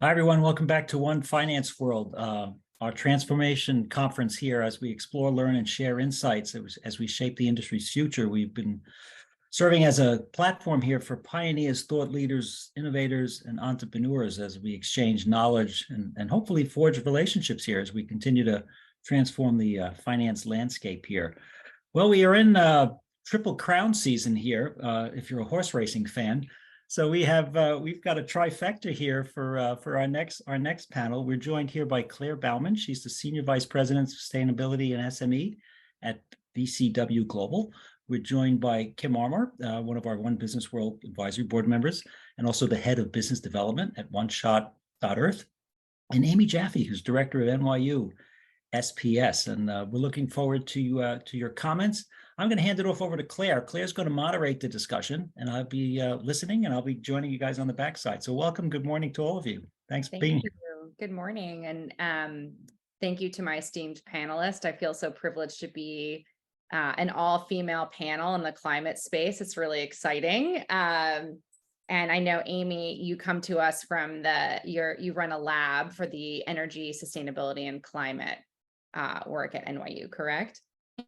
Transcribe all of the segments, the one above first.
Hi, everyone. Welcome back to One Finance World, our transformation conference here as we explore, learn, and share insights as we shape the industry's future. We've been serving as a platform here for pioneers, thought leaders, innovators, and entrepreneurs as we exchange knowledge and hopefully forge relationships here as we continue to transform the finance landscape here. Well, we are in Triple Crown season here, if you're a horse racing fan. So we've got a trifecta here for our next panel. We're joined here by Claire Bauman. She's the Senior Vice President of Sustainability and SME at BCW Global. We're joined by Kim Armour, one of our One Business World Advisory Board members, and also the Head of Business Development at oneshot.earth, and Amy Jaffe, who's Director of NYU SPS. And we're looking forward to your comments. I'm going to hand it off over to Claire. Claire's going to moderate the discussion, and I'll be listening, and I'll be joining you guys on the backside. So welcome. Good morning to all of you. Thanks for being here. Good morning. And thank you to my esteemed panelists. I feel so privileged to be an all-female panel in the climate space. It's really exciting. And I know, Amy, you come to us from you run a lab for the energy, sustainability, and climate work at NYU, correct?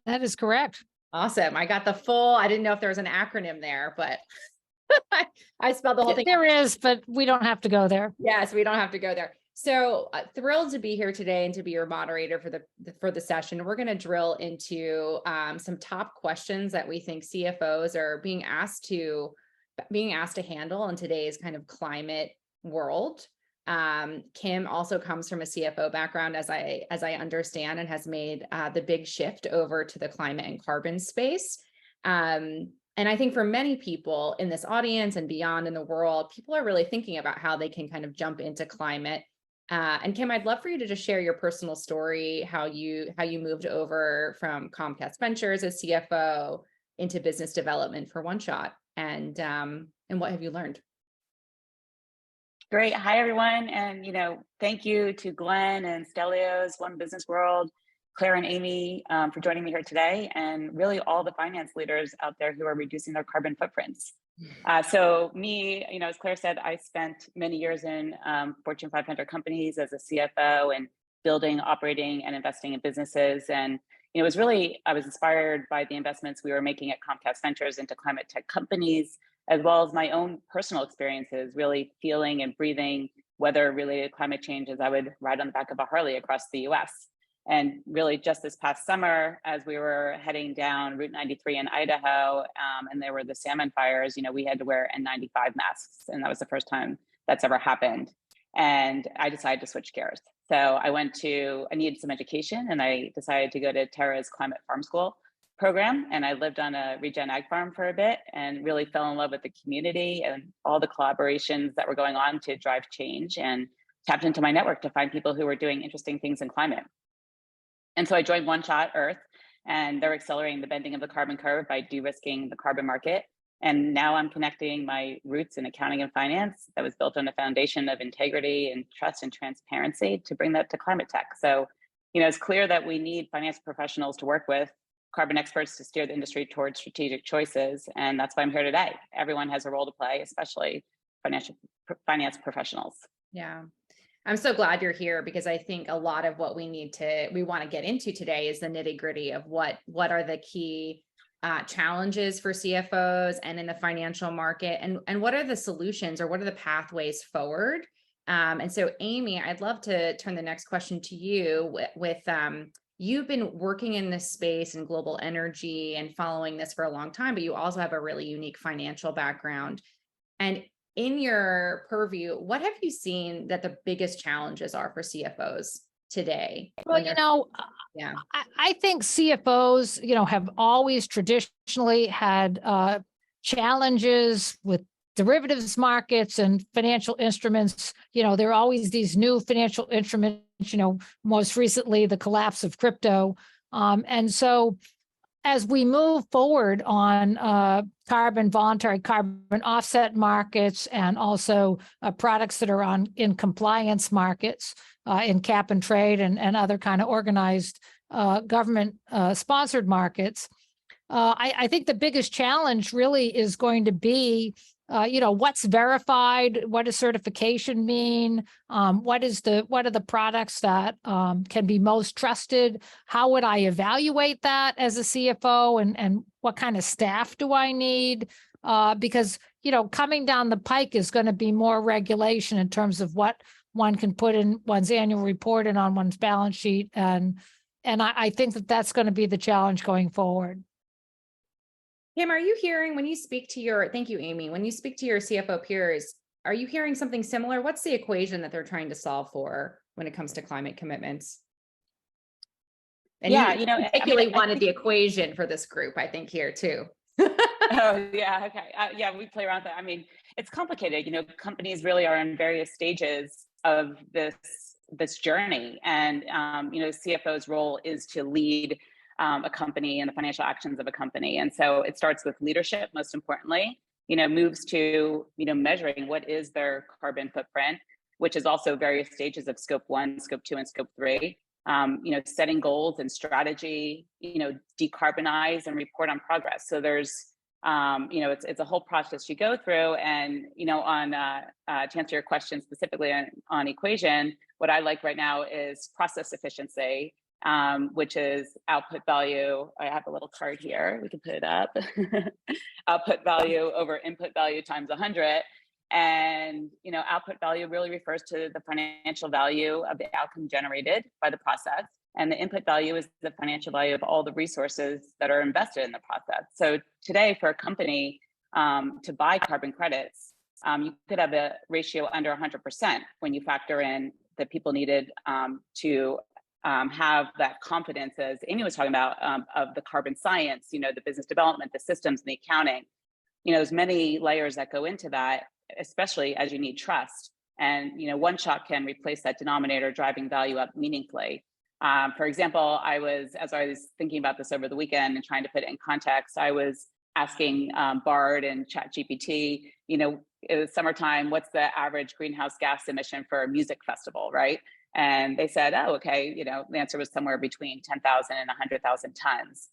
That is correct. Awesome. I got I didn't know if there was an acronym there, but I spelled the whole thing. There is, but we don't have to go there. Yes, we don't have to go there. So thrilled to be here today and to be your moderator for the session. We're going to drill into some top questions that we think CFOs are being asked to handle in today's kind of climate world. Kim also comes from a CFO background, as I understand, and has made the big shift over to the climate and carbon space. And I think for many people in this audience and beyond in the world, people are really thinking about how they can kind of jump into climate. And Kim, I'd love for you to just share your personal story, how you moved over from Comcast Ventures as CFO into business development for OneShot, and what have you learned? Great. Hi, everyone. And, thank you to Glenn and Stelios, One Business World, Claire and Amy for joining me here today, and really all the finance leaders out there who are reducing their carbon footprints. So me, as Claire said, I spent many years in Fortune 500 companies as a CFO and building, operating, and investing in businesses. And I was inspired by the investments we were making at Comcast Ventures into climate tech companies, as well as my own personal experiences, really feeling and breathing weather-related climate change as I would ride on the back of a Harley across the US. And really just this past summer, as we were heading down Route 93 in Idaho, and there were the salmon fires, we had to wear N95 masks. And that was the first time that's ever happened. And I decided to switch gears. So I needed some education, and I decided to go to Terra's Climate Farm School program, and I lived on a regen ag farm for a bit and really fell in love with the community and all the collaborations that were going on to drive change, and tapped into my network to find people who were doing interesting things in climate. And so I joined oneshot.earth, and they're accelerating the bending of the carbon curve by de-risking the carbon market. And now I'm connecting my roots in accounting and finance that was built on a foundation of integrity and trust and transparency to bring that to climate tech. So, it's clear that we need finance professionals to work with, carbon experts to steer the industry towards strategic choices. And that's why I'm here today. Everyone has a role to play, especially finance professionals. Yeah. I'm so glad you're here, because I think a lot of what we want to get into today is the nitty-gritty of what are the key challenges for CFOs and in the financial market, and what are the solutions, or what are the pathways forward. And so, Amy, I'd love to turn the next question to you with you've been working in this space in global energy and following this for a long time, but you also have a really unique financial background. And in your purview, what have you seen that the biggest challenges are for CFOs today? Well, yeah, I think CFOs, have always traditionally had challenges with derivatives markets and financial instruments. There are always these new financial instruments, most recently the collapse of crypto. And so as we move forward on voluntary carbon offset markets, and also products that are in compliance markets, in cap and trade and other kind of organized government sponsored markets, I think the biggest challenge really is going to be what's verified? What does certification mean? What are the products that can be most trusted? How would I evaluate that as a CFO? And what kind of staff do I need? Because, coming down the pike is going to be more regulation in terms of what one can put in one's annual report and on one's balance sheet. And I think that that's going to be the challenge going forward. Kim, are you hearing when you speak to thank you, Amy, when you speak to your CFO peers, are you hearing something similar? What's the equation that they're trying to solve for when it comes to climate commitments? And yeah, you particularly wanted the equation for this group, I think, here too. Oh, yeah. Okay. Yeah, we play around with that. I mean, it's complicated. Companies really are in various stages of this journey. And, CFO's role is to lead a company and the financial actions of a company. And so it starts with leadership, most importantly, moves to, measuring what is their carbon footprint, which is also various stages of scope 1, scope 2, and scope 3. Setting goals and strategy, decarbonize and report on progress. So there's, it's a whole process you go through. And, to answer your question specifically on equation, what I like right now is process efficiency, which is output value. I have a little card here. We can put it up. Output value over input value times 100. And, output value really refers to the financial value of the outcome generated by the process. And the input value is the financial value of all the resources that are invested in the process. So today for a company to buy carbon credits, you could have a ratio under 100% when you factor in the people needed to have that confidence, as Amy was talking about, of the carbon science, the business development, the systems, and the accounting. There's many layers that go into that, especially as you need trust. And, one shot can replace that denominator, driving value up meaningfully. For example, as I was thinking about this over the weekend and trying to put it in context, I was asking Bard and ChatGPT, it was summertime, what's the average greenhouse gas emission for a music festival, right? And they said, oh, okay, the answer was somewhere between 10,000 and 100,000 tons.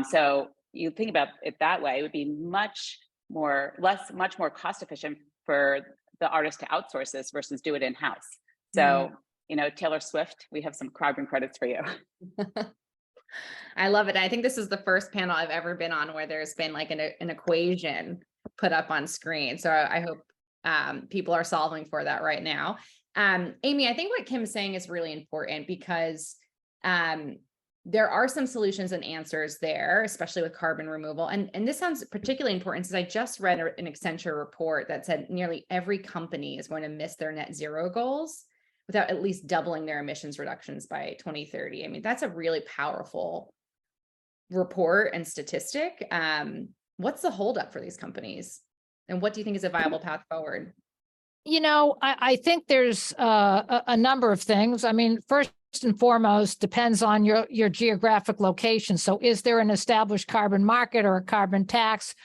So you think about it that way, it would be much more cost efficient for the artist to outsource this versus do it in-house. So, Taylor Swift, we have some carbon credits for you. I love it. I think this is the first panel I've ever been on where there's been like an equation put up on screen. So I hope people are solving for that right now. Amy, I think what Kim's saying is really important because there are some solutions and answers there, especially with carbon removal. And this sounds particularly important since I just read an Accenture report that said nearly every company is going to miss their net zero goals without at least doubling their emissions reductions by 2030. I mean, that's a really powerful report and statistic. What's the holdup for these companies? And what do you think is a viable path forward? I think there's a number of things. I mean, first and foremost, depends on your geographic location. So is there an established carbon market or a carbon tax?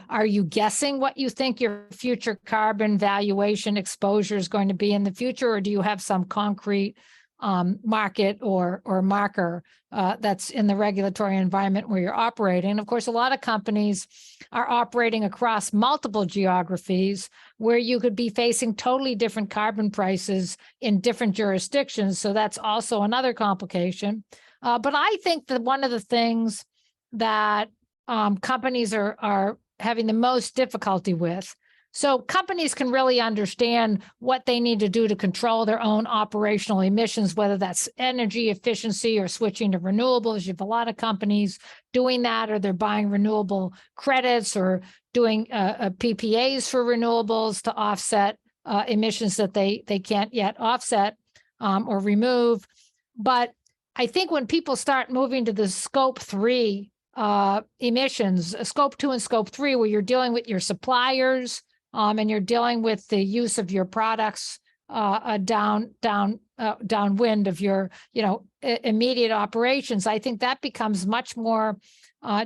Are you guessing what you think your future carbon valuation exposure is going to be in the future? Or do you have some concrete market or marker that's in the regulatory environment where you're operating? And of course, a lot of companies are operating across multiple geographies where you could be facing totally different carbon prices in different jurisdictions. So that's also another complication. But I think that one of the things that companies are having the most difficulty with, so companies can really understand what they need to do to control their own operational emissions, whether that's energy efficiency or switching to renewables. You have a lot of companies doing that, or they're buying renewable credits or doing PPAs for renewables to offset emissions that they can't yet offset or remove. But I think when people start moving to the scope 3 emissions, scope 2 and scope 3, where you're dealing with your suppliers, and you're dealing with the use of your products downwind of your, immediate operations, I think that becomes much more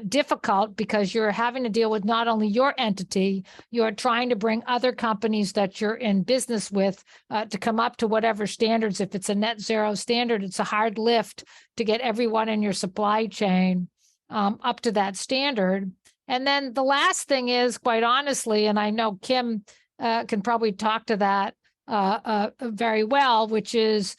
difficult because you're having to deal with not only your entity, you're trying to bring other companies that you're in business with to come up to whatever standards. If it's a net zero standard, it's a hard lift to get everyone in your supply chain up to that standard. And then the last thing is, quite honestly, and I know Kim can probably talk to that very well, which is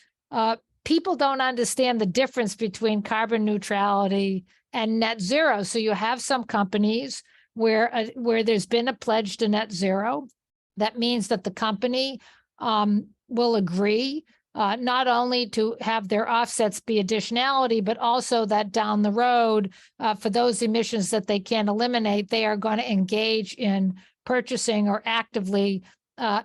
people don't understand the difference between carbon neutrality and net zero. So you have some companies where there's been a pledge to net zero. That means that the company will agree not only to have their offsets be additionality, but also that down the road, for those emissions that they can't eliminate, they are going to engage in purchasing or actively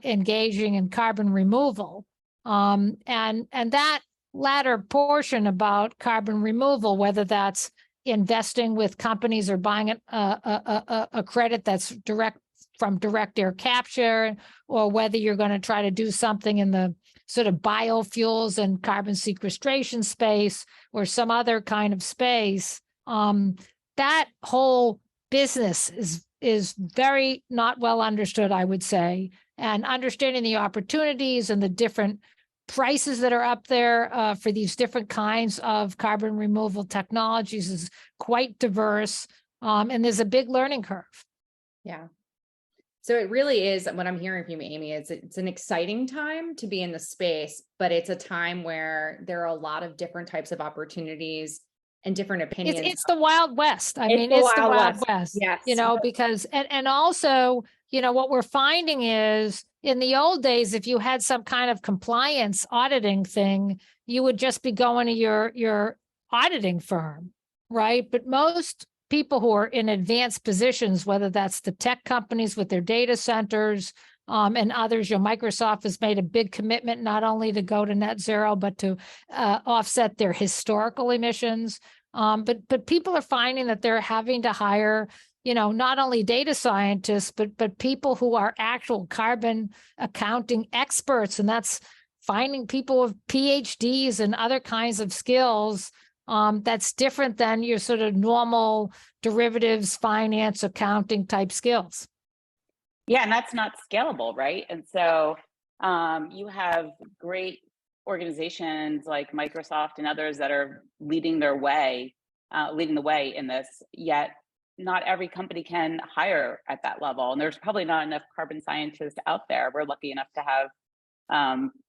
engaging in carbon removal. And that latter portion about carbon removal, whether that's investing with companies or buying a credit that's direct from direct air capture, or whether you're going to try to do something in the sort of biofuels and carbon sequestration space or some other kind of space, that whole business is very not well understood, I would say. And understanding the opportunities and the different prices that are up there for these different kinds of carbon removal technologies is quite diverse. And there's a big learning curve. Yeah. So it really is, what I'm hearing from you, Amy, is it's an exciting time to be in the space, but it's a time where there are a lot of different types of opportunities and different opinions. It's the Wild West. I mean, the it's the Wild Wild West. West, Yes. you know, because, and also, you know, what we're finding is in the old days, if you had some kind of compliance auditing thing, you would just be going to your auditing firm, right? But most people who are in advanced positions, whether that's the tech companies with their data centers and others, Microsoft has made a big commitment not only to go to net zero, but to offset their historical emissions. But people are finding that they're having to hire, you know, not only data scientists, but people who are actual carbon accounting experts. And that's finding people with PhDs and other kinds of skills that's different than your sort of normal derivatives, finance, accounting type skills. Yeah, and that's not scalable, right? And so you have great organizations like Microsoft and others that are leading the way in this, yet not every company can hire at that level. And there's probably not enough carbon scientists out there. We're lucky enough to have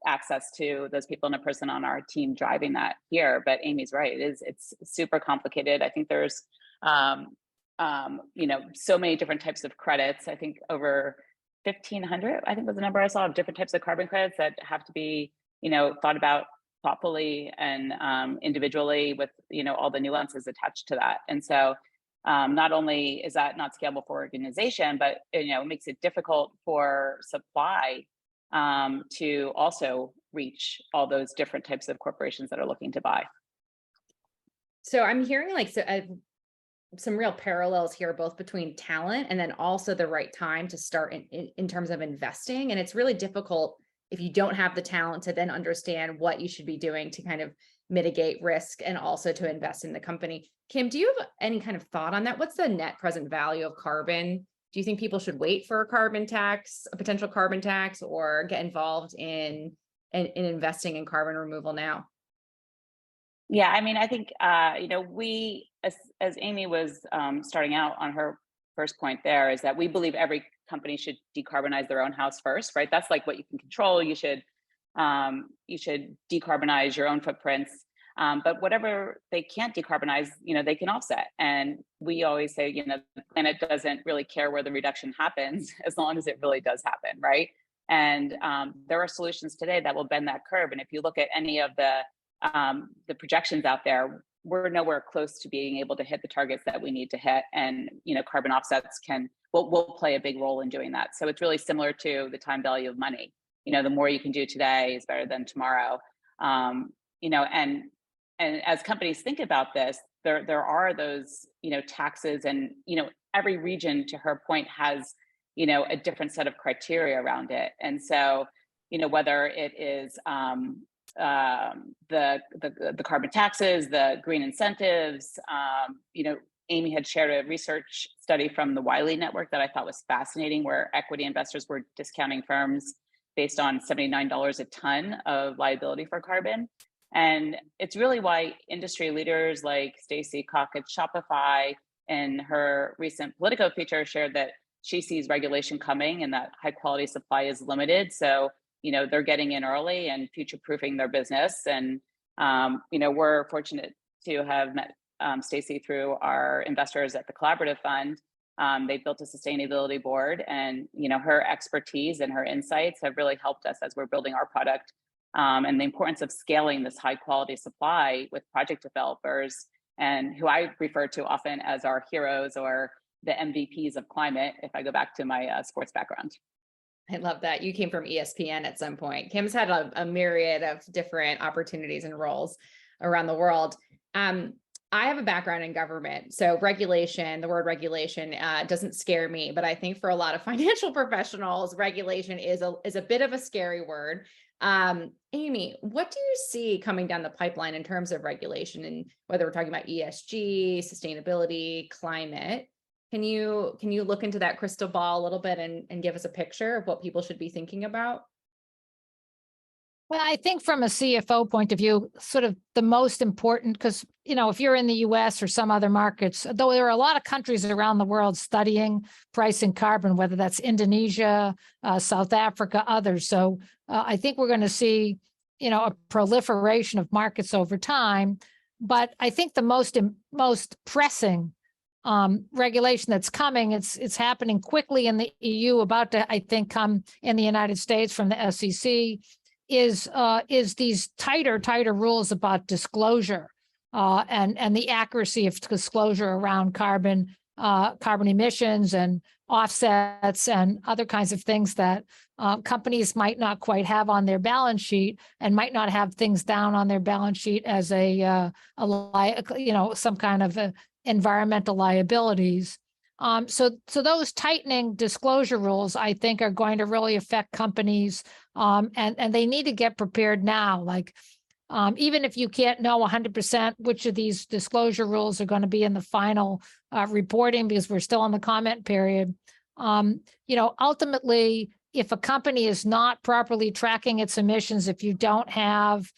access to those people and a person on our team driving that here. But Amy's right, it's super complicated. I think there's you know, so many different types of credits. I think over 1,500, I think was the number I saw, of different types of carbon credits that have to be, you know, thought about thoughtfully and individually with, you know, all the nuances attached to that. And so not only is that not scalable for organization, but, you know, it makes it difficult for supply to also reach all those different types of corporations that are looking to buy. So I'm hearing like some real parallels here, both between talent and then also the right time to start in terms of investing. And it's really difficult if you don't have the talent to then understand what you should be doing to kind of mitigate risk and also to invest in the company. Kim, do you have any kind of thought on that? What's the net present value of carbon? Do you think people should wait for a carbon tax, a potential carbon tax, or get involved in investing in carbon removal now? Yeah, I mean, I think, you know, we, as Amy was starting out on her first point there, is that we believe every company should decarbonize their own house first, right? That's like what you can control. You should decarbonize your own footprints. But whatever they can't decarbonize, you know, they can offset. And we always say, you know, the planet doesn't really care where the reduction happens as long as it really does happen, right? And there are solutions today that will bend that curve. And if you look at any of the projections out there, we're nowhere close to being able to hit the targets that we need to hit. And, you know, carbon offsets will play a big role in doing that. So it's really similar to the time value of money. You know, the more you can do today is better than tomorrow. You know, and as companies think about this, there are those, you know, taxes, and, you know, every region, to her point, has, you know, a different set of criteria around it. And so, you know, whether it is the carbon taxes, the green incentives, you know, Amy had shared a research study from the Wiley Network that I thought was fascinating, where equity investors were discounting firms based on $79 a ton of liability for carbon. And it's really why industry leaders like Stacy Koch at Shopify in her recent Politico feature shared that she sees regulation coming and that high quality supply is limited. So, they're getting in early and future-proofing their business. And, we're fortunate to have met Stacey through our investors at the Collaborative Fund. They built a sustainability board, and her expertise and her insights have really helped us as we're building our product, and the importance of scaling this high quality supply with project developers, and who I refer to often as our heroes or the MVPs of climate, if I go back to my sports background. I love that. You came from ESPN at some point. Kim's had a myriad of different opportunities and roles around the world. I have a background in government, so regulation, the word regulation doesn't scare me, but I think for a lot of financial professionals, regulation is a bit of a scary word. Amy, what do you see coming down the pipeline in terms of regulation, and whether we're talking about ESG, sustainability, climate? Can you look into that crystal ball a little bit and give us a picture of what people should be thinking about? Well, I think from a CFO point of view, sort of the most important, because, if you're in the US or some other markets, though there are a lot of countries around the world studying pricing carbon, whether that's Indonesia, South Africa, others. So I think we're going to see, a proliferation of markets over time. But I think the most pressing regulation that's coming, it's happening quickly in the EU, about to, I think, come in the United States from the SEC, is these tighter rules about disclosure and the accuracy of disclosure around carbon emissions and offsets and other kinds of things that companies might not quite have on their balance sheet, and might not have things down on their balance sheet as some kind of environmental liabilities. So those tightening disclosure rules, I think, are going to really affect companies, and they need to get prepared now. Like, even if you can't know 100% which of these disclosure rules are going to be in the final reporting, because we're still in the comment period, ultimately, if a company is not properly tracking its emissions, if you don't have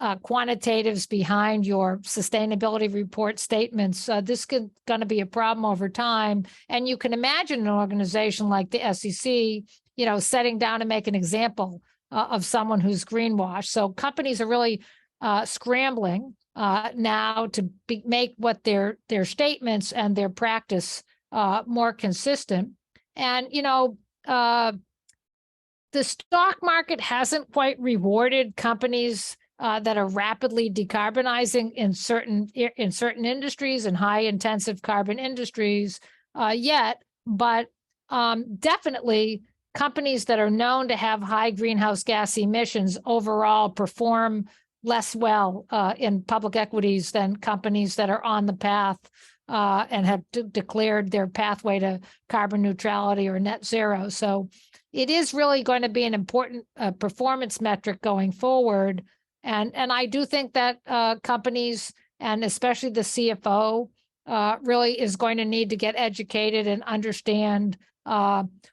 quantitatives behind your sustainability report statements, this is going to be a problem over time. And you can imagine an organization like the SEC, setting down and make an example of someone who's greenwashed. So companies are really scrambling now to make what their statements and their practice more consistent. And the stock market hasn't quite rewarded companies that are rapidly decarbonizing in certain industries and high intensive carbon industries yet, but definitely companies that are known to have high greenhouse gas emissions overall perform less well in public equities than companies that are on the path and have declared their pathway to carbon neutrality or net zero. So it is really going to be an important performance metric going forward. And I do think that companies, and especially the CFO, really is going to need to get educated and understand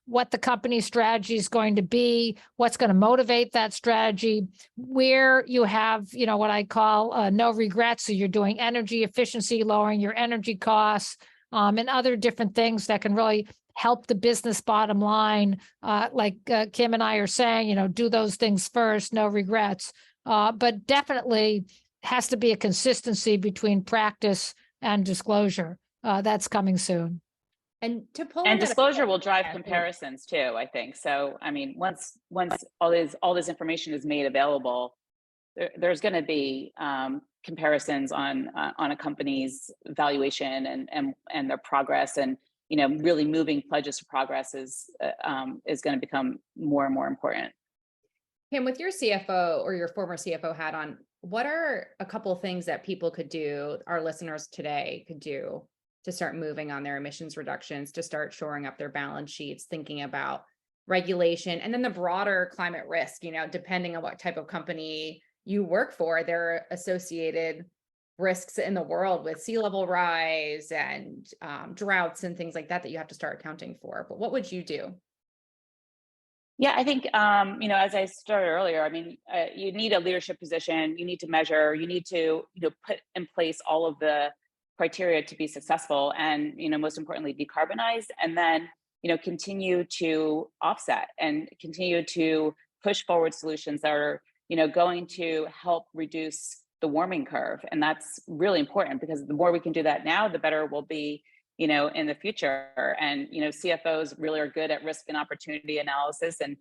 what the company's strategy is going to be, what's going to motivate that strategy, where you have, what I call no regrets. So you're doing energy efficiency, lowering your energy costs, and other different things that can really help the business bottom line. Like Kim and I are saying, do those things first, no regrets. But definitely has to be a consistency between practice and disclosure. That's coming soon. And disclosure will drive comparisons too, I think. So, I mean, once all this information is made available, there's going to be comparisons on a company's valuation and their progress, and really moving pledges to progress is going to become more and more important. Kim, with your CFO or your former CFO hat on, what are a couple of things that people could do, our listeners today could do, to start moving on their emissions reductions, to start shoring up their balance sheets, thinking about regulation, and then the broader climate risk, depending on what type of company you work for, there are associated risks in the world with sea level rise and droughts and things like that you have to start accounting for. But what would you do? Yeah, I think, as I started earlier, I mean, you need a leadership position, you need to measure, you need to, put in place all of the criteria to be successful, and most importantly, decarbonize, and then continue to offset and continue to push forward solutions that are going to help reduce the warming curve. And that's really important, because the more we can do that now, the better we'll be in the future. And CFOs really are good at risk and opportunity analysis, and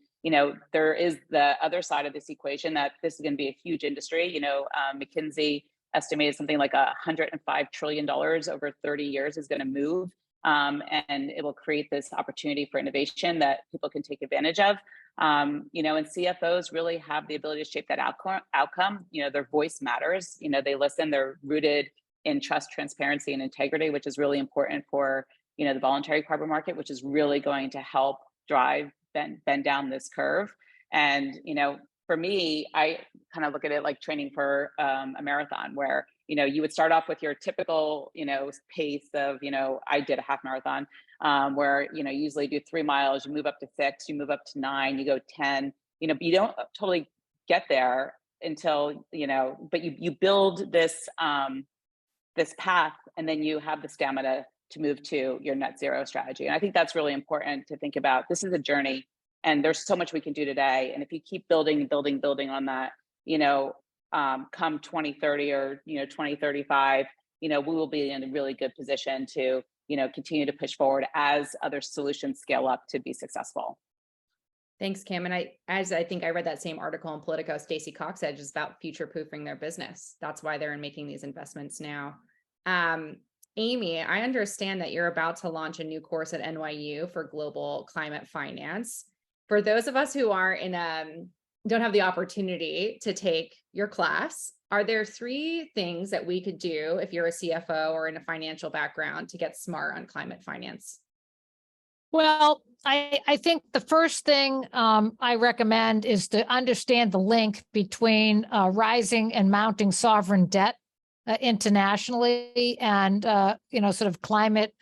there is the other side of this equation, that this is going to be a huge industry. McKinsey estimated something like $105 trillion over 30 years is going to move. And it will create this opportunity for innovation that people can take advantage of. And CFOs really have the ability to shape that outcome. Their voice matters. They listen. They're rooted in trust, transparency, and integrity, which is really important for the voluntary carbon market, which is really going to help drive bend down this curve. And for me, I kind of look at it like training for a marathon, where you would start off with your typical pace of I did a half marathon, where you usually do 3 miles, you move up to 6, you move up to 9, you go 10. But you don't totally get there until but you build this this path, and then you have the stamina to move to your net zero strategy. And I think that's really important to think about. This is a journey, and there's so much we can do today. And if you keep building on that, come 2030 or 2035, we will be in a really good position to continue to push forward as other solutions scale up to be successful. Thanks, Kim. And I think I read that same article in Politico, Stacey Cox said just about future-proofing their business. That's why they're making these investments now. Amy, I understand that you're about to launch a new course at NYU for global climate finance. For those of us who aren't don't have the opportunity to take your class, are there 3 things that we could do if you're a CFO or in a financial background to get smart on climate finance? Well, I think the first thing I recommend is to understand the link between rising and mounting sovereign debt internationally and, sort of climate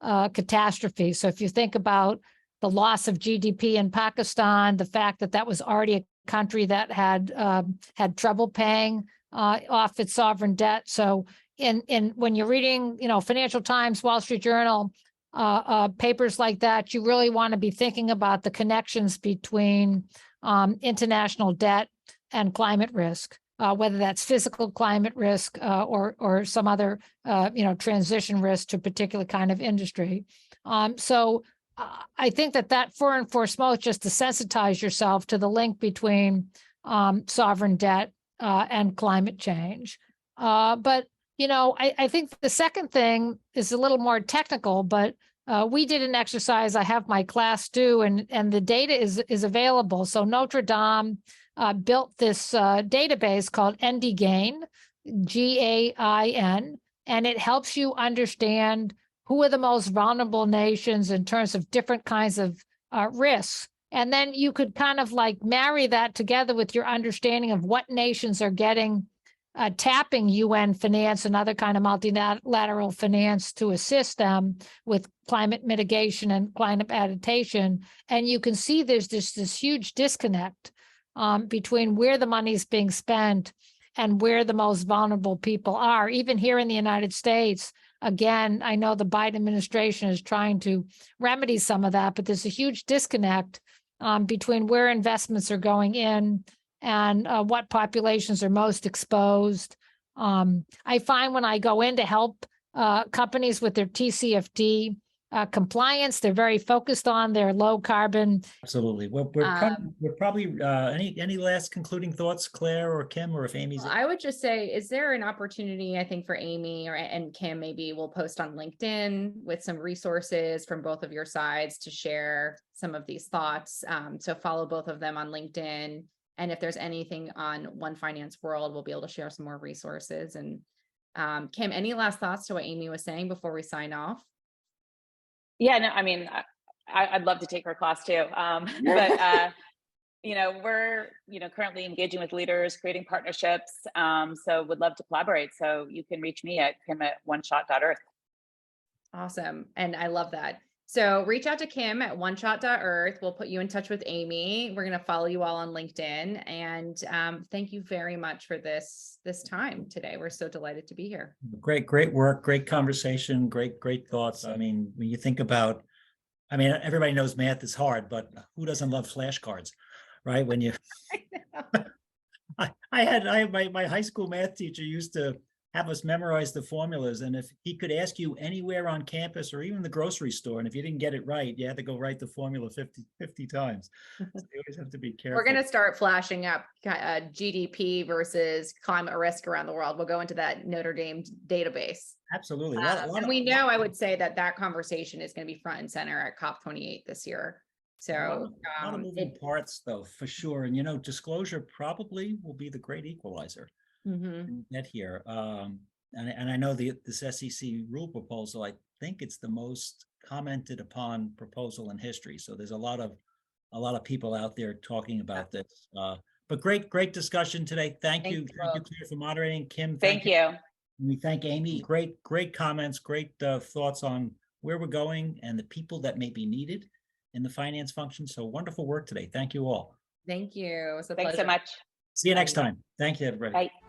catastrophe. So if you think about the loss of GDP in Pakistan, the fact that that was already a country that had trouble paying off its sovereign debt. So when you're reading, Financial Times, Wall Street Journal, papers like that, you really want to be thinking about the connections between international debt and climate risk, whether that's physical climate risk or some other, transition risk to a particular kind of industry. So I think that first and foremost, just to sensitize yourself to the link between sovereign debt and climate change. But I think the second thing is a little more technical, but we did an exercise. I have my class due, and the data is available. So Notre Dame built this database called NDGAIN, GAIN, and it helps you understand who are the most vulnerable nations in terms of different kinds of risks. And then you could kind of like marry that together with your understanding of what nations are getting tapping UN finance and other kind of multilateral finance to assist them with climate mitigation and climate adaptation. And you can see there's this huge disconnect between where the money is being spent and where the most vulnerable people are. Even here in the United States, again, I know the Biden administration is trying to remedy some of that, but there's a huge disconnect between where investments are going in and what populations are most exposed. I find when I go in to help companies with their TCFD compliance, they're very focused on their low carbon. Absolutely. Well, we're probably any last concluding thoughts, Claire or Kim, or if Amy's. I would just say, is there an opportunity, I think, for Amy and Kim, maybe we'll post on LinkedIn with some resources from both of your sides to share some of these thoughts. So follow both of them on LinkedIn. And if there's anything on One Finance World, we'll be able to share some more resources. And Kim, any last thoughts to what Amy was saying before we sign off? Yeah, no, I mean, I'd love to take her class too. But, we're, currently engaging with leaders, creating partnerships. So would love to collaborate. So you can reach me at kim@oneshot.earth. Awesome. And I love that. So reach out to Kim at oneshot.earth. We'll put you in touch with Amy. We're going to follow you all on LinkedIn. And thank you very much for this time today. We're so delighted to be here. Great work, great conversation, great thoughts. I mean, when you think about, I mean, everybody knows math is hard, but who doesn't love flashcards, right? When you, I had my high school math teacher used to have us memorize the formulas, and if he could ask you anywhere on campus or even the grocery store, and if you didn't get it right, you had to go write the formula 50 times. So you always have to be careful. We're going to start flashing up GDP versus climate risk around the world. We'll go into that Notre Dame database. Absolutely. And we know, I would say that conversation is going to be front and center at COP28 this year. So a lot of moving parts, though, for sure. And, you know, disclosure probably will be the great equalizer. Get here. And I know this SEC rule proposal, I think it's the most commented upon proposal in history. So there's a lot of people out there talking about this. But great discussion today. Thank you, Claire, for moderating. Kim, thank you. We thank Amy. Great comments, great thoughts on where we're going and the people that may be needed in the finance function. So wonderful work today. Thank you all. Thank you. Thanks so much. See you next time. Thank you, everybody. Bye.